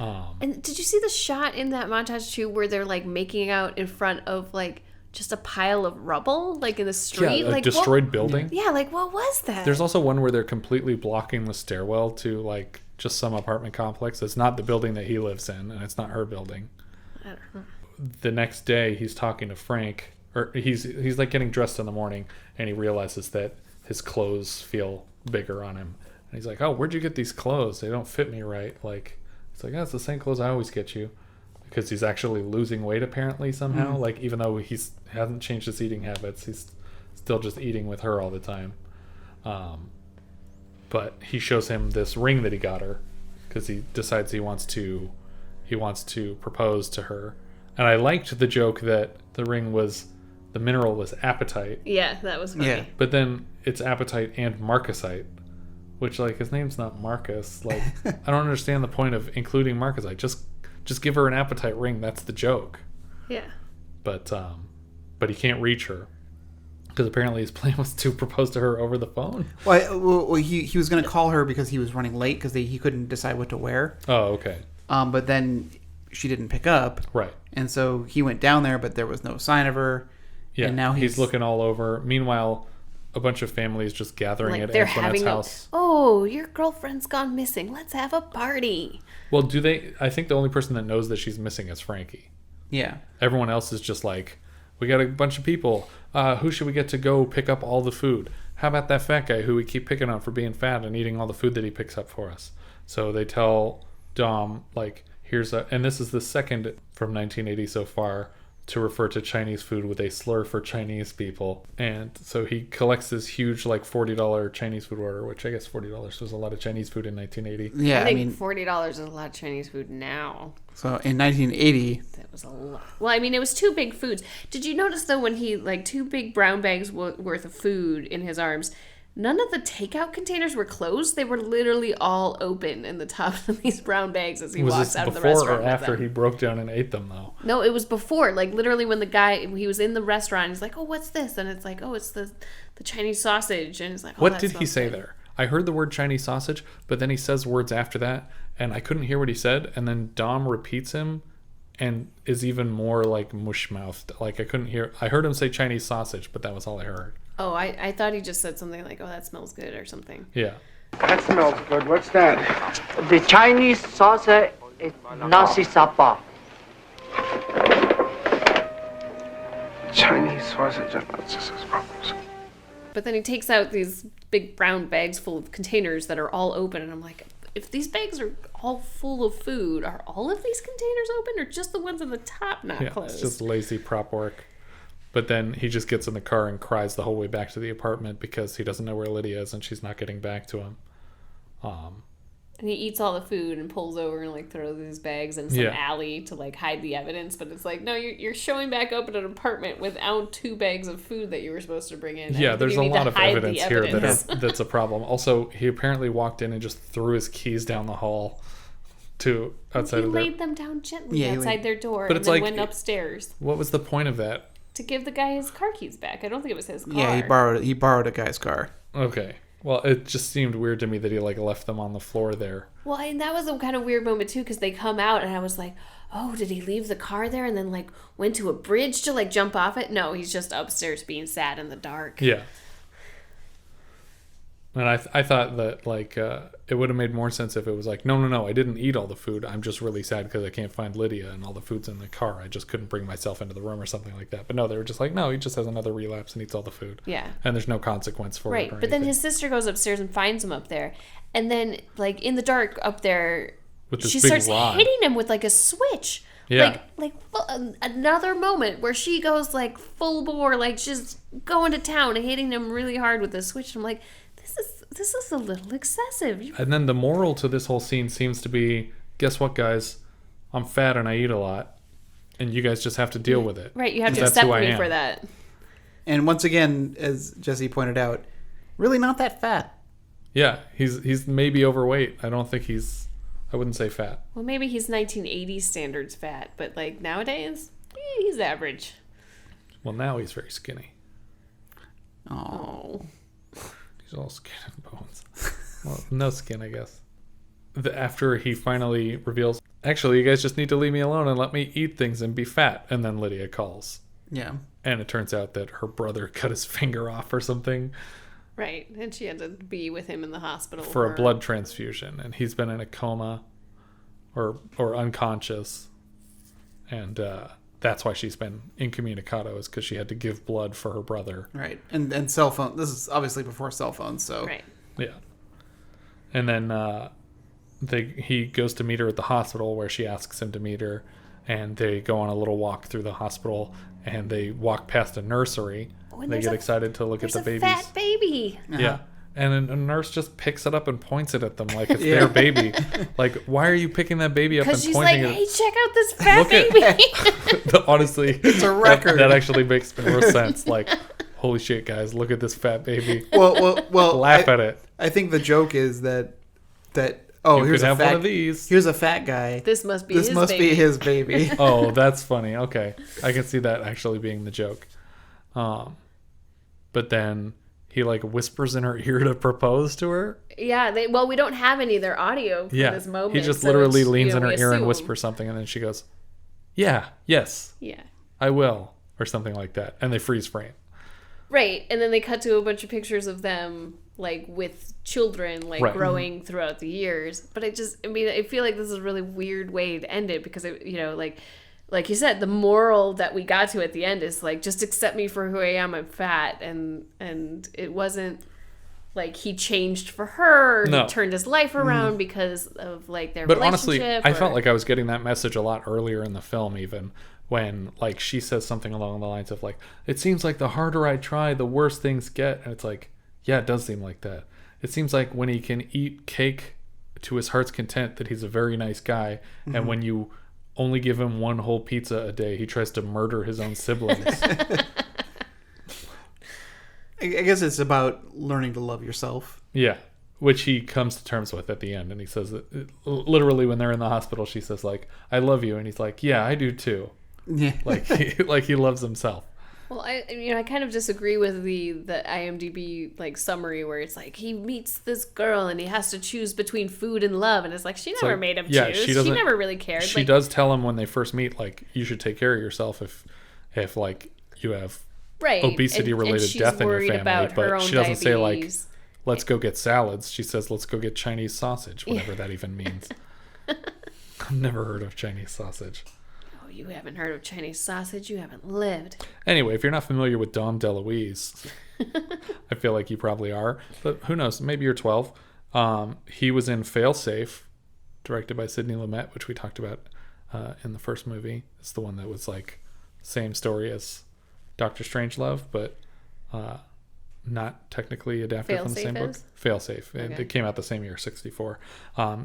And did you see the shot in that montage too, where they're like making out in front of like just a pile of rubble, like in the street, yeah, a like destroyed building. Yeah, like what was that? There's also one where they're completely blocking the stairwell to like just some apartment complex. It's not the building that he lives in, and it's not her building. I don't know. The next day, he's talking to Frank, or he's like getting dressed in the morning, and he realizes that his clothes feel bigger on him, and he's like, "Oh, where'd you get these clothes? They don't fit me right." Like, it's like, "Oh, it's the same clothes I always get you," because he's actually losing weight apparently somehow. Like, even though he hasn't changed his eating habits, he's still just eating with her all the time. But he shows him this ring that he got her because he decides he wants to propose to her. And I liked the joke that the mineral was apatite. Yeah, that was funny. Yeah. But then it's apatite and marcasite, which, like, his name's not Marcus. Like, I don't understand the point of including marcasite. Just give her an apatite ring. That's the joke. Yeah. But he can't reach her because apparently his plan was to propose to her over the phone. Well, he was going to call her because he was running late because he couldn't decide what to wear. Oh, okay. But then she didn't pick up. Right. And so he went down there, but there was no sign of her. Yeah. And now he's looking all over. Meanwhile, a bunch of families just gathering Like at they're Antoinette's having house. oh, your girlfriend's gone missing. Let's have a party. Well, do they? I think the only person that knows that she's missing is Frankie. Yeah. Everyone else is just like, we got a bunch of people. Who should we get to go pick up all the food? How about that fat guy who we keep picking on for being fat and eating all the food that he picks up for us? So they tell Dom, like, and this is the second from 1980 so far to refer to Chinese food with a slur for Chinese people. And so he collects this huge, like, $40 Chinese food order, which I guess $40 was a lot of Chinese food in 1980. Yeah, I think $40 is a lot of Chinese food now. So in 1980, that was a lot. Well, I mean, it was two big foods. Did you notice though when he like 2 big brown bags worth of food in his arms? None of the takeout containers were closed. They were literally all open in the top of these brown bags as he walks out of the restaurant. Was this before or after he broke down and ate them, though? No, it was before. Like, literally when he was in the restaurant, he's like, oh, what's this? And it's like, oh, it's the Chinese sausage. And it's like, oh, what did he say there? I heard the word Chinese sausage, but then he says words after that, and I couldn't hear what he said. And then Dom repeats him and is even more, like, mush-mouthed. Like, I couldn't hear. I heard him say Chinese sausage, but that was all I heard. Oh, I thought he just said something like, oh, that smells good or something. Yeah. That smells good. What's that? The Chinese sausage is nasi sapa. Chinese sausage and nasi sapa. But then he takes out these big brown bags full of containers that are all open, and I'm like, if these bags are all full of food, are all of these containers open, or just the ones on the top not closed? It's just lazy prop work. But then he just gets in the car and cries the whole way back to the apartment because he doesn't know where Lydia is and she's not getting back to him. And he eats all the food and pulls over and like throws his bags in some alley to like hide the evidence. But it's like, no, you're showing back up at an apartment without 2 bags of food that you were supposed to bring in. Yeah, there's a lot of evidence here that's a problem. Also, he apparently walked in and just threw his keys down the hall to outside of their... He laid them down gently outside their door and then went upstairs. What was the point of that? To give the guy his car keys back. I don't think it was his car. Yeah, he borrowed a guy's car. Okay. Well, it just seemed weird to me that he like left them on the floor there. Well, and that was a kind of weird moment too, because they come out and I was like, oh, did he leave the car there and then like went to a bridge to like jump off it? No, he's just upstairs being sad in the dark. Yeah. And I thought that like it would have made more sense if it was like, no, I didn't eat all the food. I'm just really sad because I can't find Lydia and all the food's in the car. I just couldn't bring myself into the room or something like that. But no, they were just like, no, he just has another relapse and eats all the food. Yeah. And there's no consequence for it. Right. But then his sister goes upstairs and finds him up there. And then like in the dark up there, she starts hitting him with like a switch. Yeah. Like another moment where she goes like full bore, like just going to town and hitting him really hard with the switch. I'm like, this is a little excessive. And then the moral to this whole scene seems to be, guess what, guys? I'm fat and I eat a lot. And you guys just have to deal with it. Right, you have to accept me for that. And once again, as Jesse pointed out, really not that fat. Yeah, he's maybe overweight. I don't think he's I wouldn't say fat. Well, maybe he's 1980s standards fat, but like nowadays, he's average. Well, now he's very skinny. Oh. He's all skin and bones. Well, no skin, I guess. After he finally reveals, actually, you guys just need to leave me alone and let me eat things and be fat. And then Lydia calls. Yeah. And it turns out that her brother cut his finger off or something. Right. And she had to be with him in the hospital. For a blood transfusion. And he's been in a coma or unconscious. And that's why she's been incommunicado, is because she had to give blood for her brother. Right. And cell phone. This is obviously before cell phones, so. Right. Yeah. And then he goes to meet her at the hospital, where she asks him to meet her. And they go on a little walk through the hospital, and they walk past a nursery. And they get excited to look at the babies. There's a fat baby. Uh-huh. Yeah. And a nurse just picks it up and points it at them like it's their baby. Like, why are you picking that baby up and Because pointing she's it? like, hey, check out this fat baby. Honestly, it's a record. That actually makes more sense. Like, holy shit, guys, look at this fat baby. Well, laugh at it. I think the joke is that you here's could a have fat, one of these. Here's a fat guy. This must be his baby. Oh, that's funny. Okay, I can see that actually being the joke. But then he like whispers in her ear to propose to her. Yeah, we don't have any of their audio for this moment. He just so literally leans in her ear and assume. whispers something, and then she goes, yes, I will, or something like that. And they freeze frame. Right, and then they cut to a bunch of pictures of them like with children like growing throughout the years. But I feel like this is a really weird way to end it, because like you said, the moral that we got to at the end is like, just accept me for who I am. I'm fat, and it wasn't like he changed for her. No. He turned his life around because of like their relationship. But honestly, I felt like I was getting that message a lot earlier in the film, even when like she says something along the lines of like, it seems like the harder I try, the worse things get. And it's like, yeah, it does seem like that. It seems like when he can eat cake to his heart's content, that he's a very nice guy. Mm-hmm. And when you only give him one whole pizza a day, he tries to murder his own siblings. I guess it's about learning to love yourself. Yeah, which he comes to terms with at the end. And he says that literally when they're in the hospital, she says like, I love you. And he's like, yeah, I do too. Yeah. Like he loves himself. Well, I kind of disagree with the IMDb like summary where it's like he meets this girl and he has to choose between food and love, and it's like she never made him choose. She never really cared. She does tell him when they first meet, like, you should take care of yourself if like you have obesity related death in your family. But she doesn't say like, let's go get salads. She says, let's go get Chinese sausage, whatever that even means. I've never heard of Chinese sausage. You haven't heard of Chinese sausage? You haven't lived. Anyway, if you're not familiar with Dom DeLuise, I feel like you probably are, but who knows? Maybe you're 12. He was in Failsafe, directed by Sidney Lumet, which we talked about in the first movie. It's the one that was like same story as Doctor Strangelove, but not technically adapted from the same book. Failsafe. Okay. It came out the same year, 1964.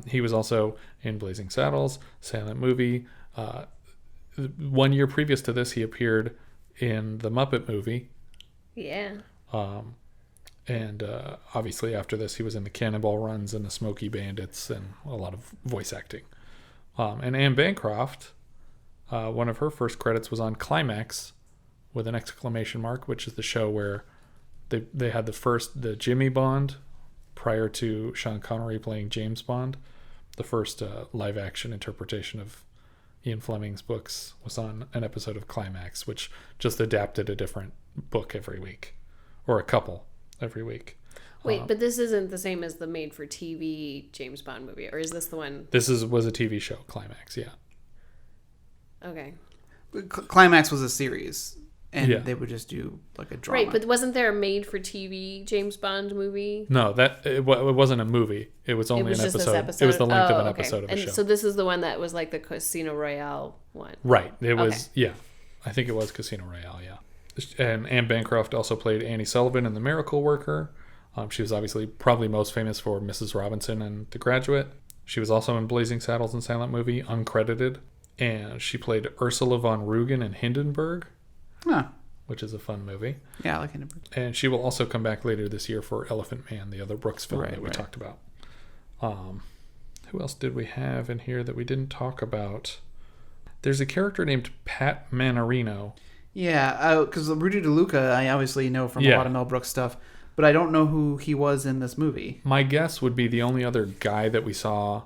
He was also in Blazing Saddles, silent movie. 1 year previous to this, he appeared in the Muppet movie. Yeah. And obviously after this, he was in the Cannonball Runs and the Smoky Bandits and a lot of voice acting. And Anne Bancroft, one of her first credits was on Climax with an exclamation mark, which is the show where they had the Jimmy Bond prior to Sean Connery playing James Bond. The first live action interpretation of Ian Fleming's books was on an episode of Climax, which just adapted a different book every week, or a couple every week. Wait, but this isn't the same as the made-for-TV James Bond movie, or is this the one? This was a TV show, Climax, yeah. Okay. Climax was a series, and they would just do like a drama. Right, but wasn't there a made-for-TV James Bond movie? No, it wasn't a movie. It was only an episode. It was the length of an episode of a show. So this is the one that was like the Casino Royale one. Right. It was, I think it was Casino Royale, yeah. And Anne Bancroft also played Annie Sullivan in The Miracle Worker. She was obviously probably most famous for Mrs. Robinson and The Graduate. She was also in Blazing Saddles and Silent Movie, uncredited. And she played Ursula von Rugen in Hindenburg. Huh. Which is a fun movie. Yeah, I like Hindenburg. And she will also come back later this year for Elephant Man, the other Brooks film that we talked about. Who Who else did we have in here that we didn't talk about? There's a character named Pat Manarino. Yeah, because Rudy DeLuca, I obviously know from a lot of Mel Brooks stuff, but I don't know who he was in this movie. My guess would be the only other guy that we saw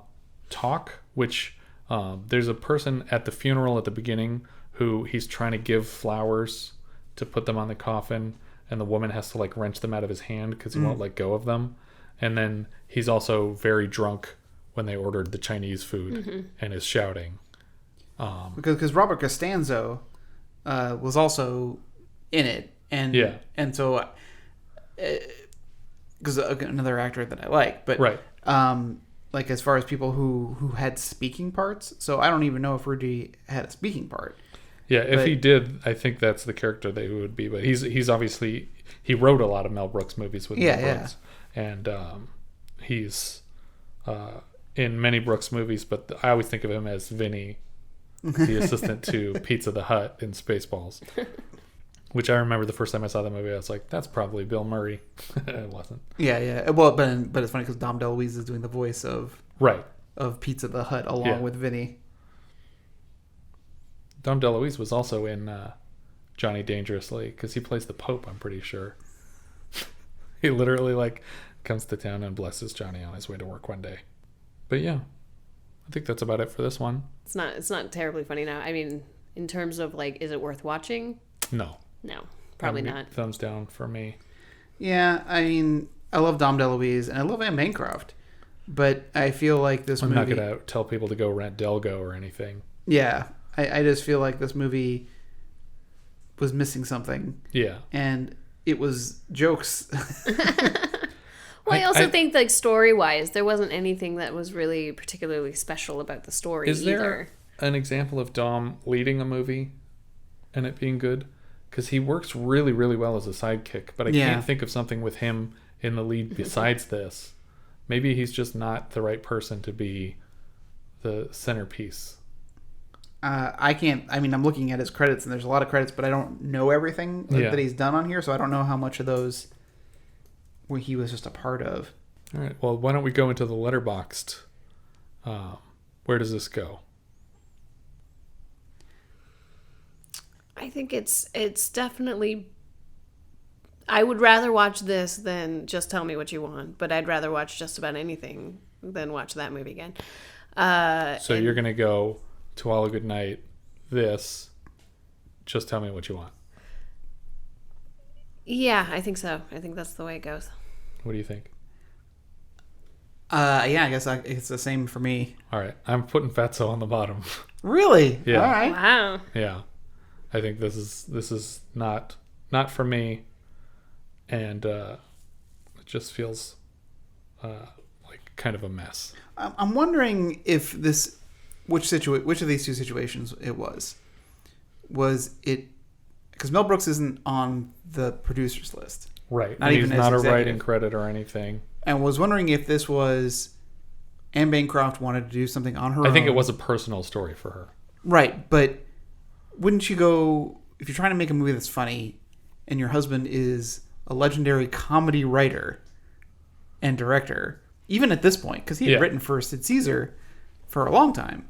talk, which there's a person at the funeral at the beginning who he's trying to give flowers to put them on the coffin, and the woman has to like wrench them out of his hand because he won't let go of them. And then he's also very drunk when they ordered the Chinese food and is shouting. Because Robert Costanzo was also in it, and so because another actor that I like, but like as far as people who had speaking parts, so I don't even know if Rudy had a speaking part. Yeah, if he did, I think that's the character that he would be. But he's obviously, he wrote a lot of Mel Brooks movies with Mel Brooks, and he's in many Brooks movies. But I always think of him as Vinny, the assistant to Pizza the Hut in Spaceballs, which I remember the first time I saw that movie, I was like, that's probably Bill Murray. It wasn't. Yeah. Well, but it's funny because Dom DeLuise is doing the voice of Pizza the Hut along with Vinny. Dom DeLuise was also in Johnny Dangerously because he plays the Pope, I'm pretty sure. He literally like comes to town and blesses Johnny on his way to work one day. But yeah, I think that's about it for this one. It's not terribly funny now. I mean, in terms of like, is it worth watching? No, probably not. Thumbs down for me. Yeah, I mean, I love Dom DeLuise and I love Anne Bancroft, but I feel like this movie... I'm not going to tell people to go rent Delgo or anything. Yeah, I just feel like this movie was missing something. Yeah. And it was jokes. Well, I also think, like, story-wise, there wasn't anything that was really particularly special about the story either. Is there an example of Dom leading a movie and it being good? Because he works really, really well as a sidekick, but I can't think of something with him in the lead besides this. Maybe he's just not the right person to be the centerpiece. I can't. I mean, I'm looking at his credits, and there's a lot of credits, but I don't know everything that he's done on here, so I don't know how much of those where he was just a part of. All right. Well, why don't we go into the Letterboxd? Where does this go? I think it's definitely... I would rather watch this than Just Tell Me What You Want, but I'd rather watch just about anything than watch that movie again. So you're going to go To All a Good Night, this, Just Tell Me What You Want. Yeah, I think so. I think that's the way it goes. What do you think? Yeah, I guess it's the same for me. All right. I'm putting Fatso on the bottom. Really? Yeah. All right. Wow. Yeah. I think this is not for me, and it just feels like kind of a mess. I'm wondering if which of these two situations it was. Was it because Mel Brooks isn't on the producers list, right? Not even he's not as a writing credit or anything. And was wondering if this was Anne Bancroft wanted to do something on her own. I think it was a personal story for her. Right, but wouldn't you go, if you're trying to make a movie that's funny and your husband is a legendary comedy writer and director, even at this point, because he had written for Sid Caesar for a long time,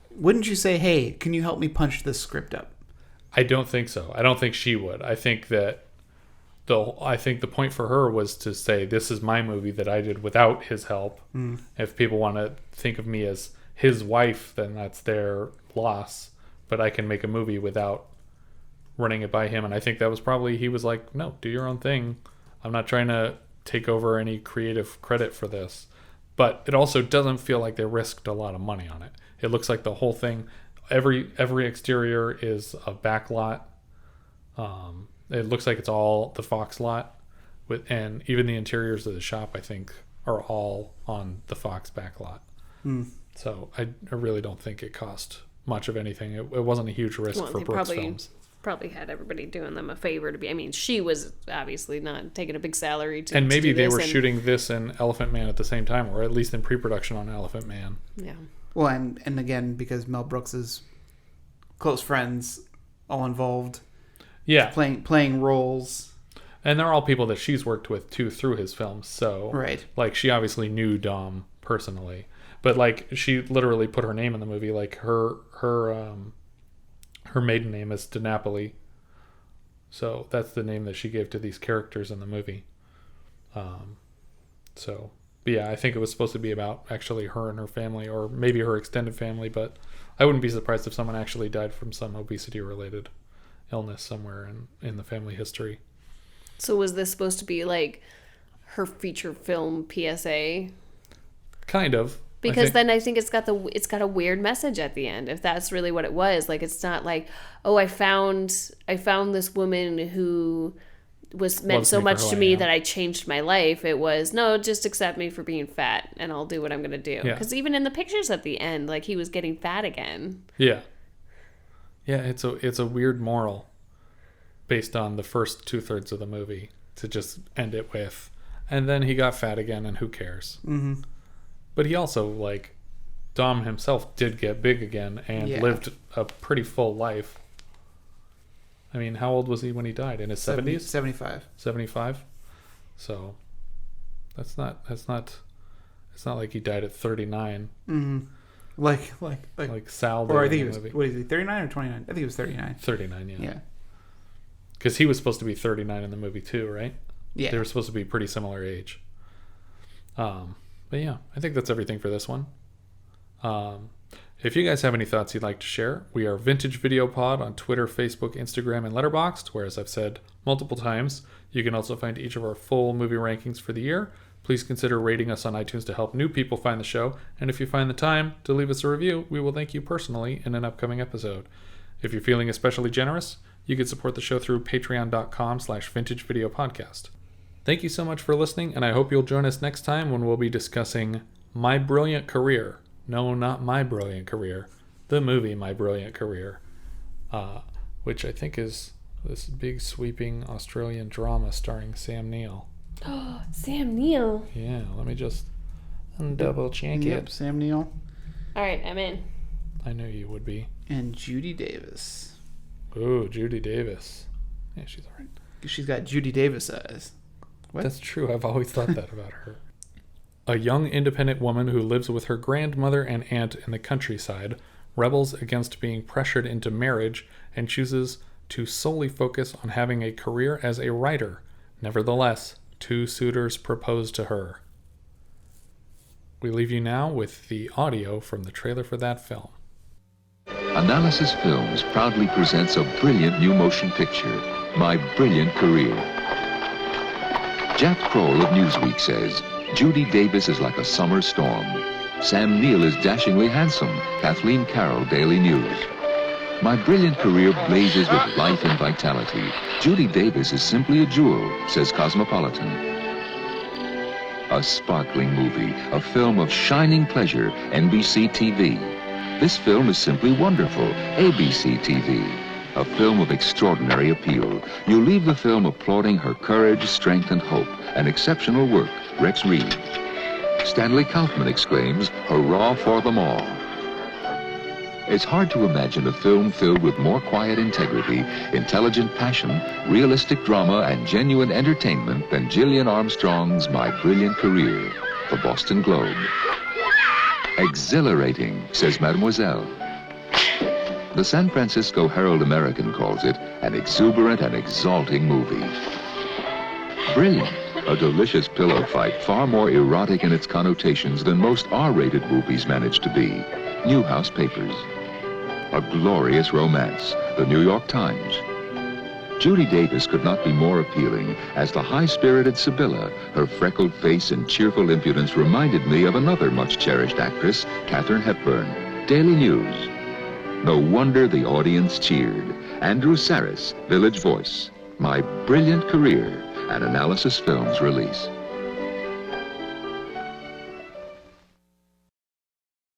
wouldn't you say, hey, can you help me punch this script up? I don't think so. I don't think she would. I think that the point for her was to say, this is my movie that I did without his help. If people want to think of me as his wife, then that's their loss. But I can make a movie without running it by him. And I think that was probably, he was like, no, do your own thing. I'm not trying to take over any creative credit for this. But it also doesn't feel like they risked a lot of money on it. It looks like the whole thing, every exterior is a back lot. It looks like it's all the Fox lot, and even the interiors of the shop, I think, are all on the Fox back lot. So I really don't think it cost much of anything. It wasn't a huge risk for Brooks films. Probably had everybody doing them a favor to be. I mean, she was obviously not taking a big salary to. And maybe to do they this were shooting this and Elephant Man at the same time, or at least in pre-production on Elephant Man. Yeah. Well, and again, because Mel Brooks's close friends all involved. Yeah. Playing roles. And they're all people that she's worked with too through his films. So right. Like she obviously knew Dom personally. But like she literally put her name in the movie. Like her maiden name is DiNapoli. So that's the name that she gave to these characters in the movie. But yeah, I think it was supposed to be about actually her and her family, or maybe her extended family, but I wouldn't be surprised if someone actually died from some obesity-related illness somewhere in the family history. So was this supposed to be like her feature film PSA? Kind of. Because then I think it's got a weird message at the end, if that's really what it was. Like, it's not like, oh, I found this woman who meant so much to me that I changed my life. It was, no, just accept me for being fat and I'll do what I'm going to do. Because even in the pictures at the end, like, he was getting fat again. Yeah. Yeah, it's a weird moral based on the first 2/3 of the movie to just end it with, and then he got fat again and who cares? Mm-hmm. But he also, like, Dom himself did get big again and lived a pretty full life. I mean, how old was he when he died? In his 70s? 75. 75? So it's not like he died at 39. Mm-hmm. Like Sal did. Or I think it was, what is he, 39 or 29? I think it was 39. 39, yeah. Yeah. Because he was supposed to be 39 in the movie too, right? Yeah. They were supposed to be pretty similar age. But yeah, I think that's everything for this one. If you guys have any thoughts you'd like to share, we are Vintage Video Pod on Twitter, Facebook, Instagram, and Letterboxd, where, as I've said multiple times, you can also find each of our full movie rankings for the year. Please consider rating us on iTunes to help new people find the show, and if you find the time to leave us a review, we will thank you personally in an upcoming episode. If you're feeling especially generous, you can support the show through patreon.com/vintagevideopodcast. Thank you so much for listening, and I hope you'll join us next time when we'll be discussing My Brilliant Career. No, not My Brilliant Career. The movie My Brilliant Career. Which I think is this big, sweeping Australian drama starring Sam Neill. Oh, Sam Neill. Yeah, let me just double check it. Yep, Sam Neill. All right, I'm in. I knew you would be. And Judy Davis. Ooh, Judy Davis. Yeah, she's all right. She's got Judy Davis eyes. What? That's true. I've always thought that about her. A young independent woman who lives with her grandmother and aunt in the countryside rebels against being pressured into marriage and chooses to solely focus on having a career as a writer. Nevertheless, 2 suitors propose to her. We leave you now with the audio from the trailer for that film. Analysis Films proudly presents a brilliant new motion picture, My Brilliant Career. Jack Kroll of Newsweek says, Judy Davis is like a summer storm. Sam Neill is dashingly handsome. Kathleen Carroll, Daily News. My Brilliant Career blazes with life and vitality. Judy Davis is simply a jewel, says Cosmopolitan. A sparkling movie, a film of shining pleasure, NBC TV. This film is simply wonderful, ABC TV. A film of extraordinary appeal. You leave the film applauding her courage, strength, and hope. An exceptional work, Rex Reed. Stanley Kaufman exclaims, hurrah for them all. It's hard to imagine a film filled with more quiet integrity, intelligent passion, realistic drama, and genuine entertainment than Gillian Armstrong's My Brilliant Career, the Boston Globe. Exhilarating, says Mademoiselle. The San Francisco Herald-American calls it an exuberant and exalting movie. Brilliant, a delicious pillow fight far more erotic in its connotations than most R-rated movies manage to be. Newhouse Papers. A glorious romance, the New York Times. Judy Davis could not be more appealing as the high-spirited Sibylla. Her freckled face and cheerful impudence reminded me of another much-cherished actress, Katharine Hepburn. Daily News. No wonder the audience cheered. Andrew Sarris, Village Voice. My Brilliant Career, an Analysis Films release.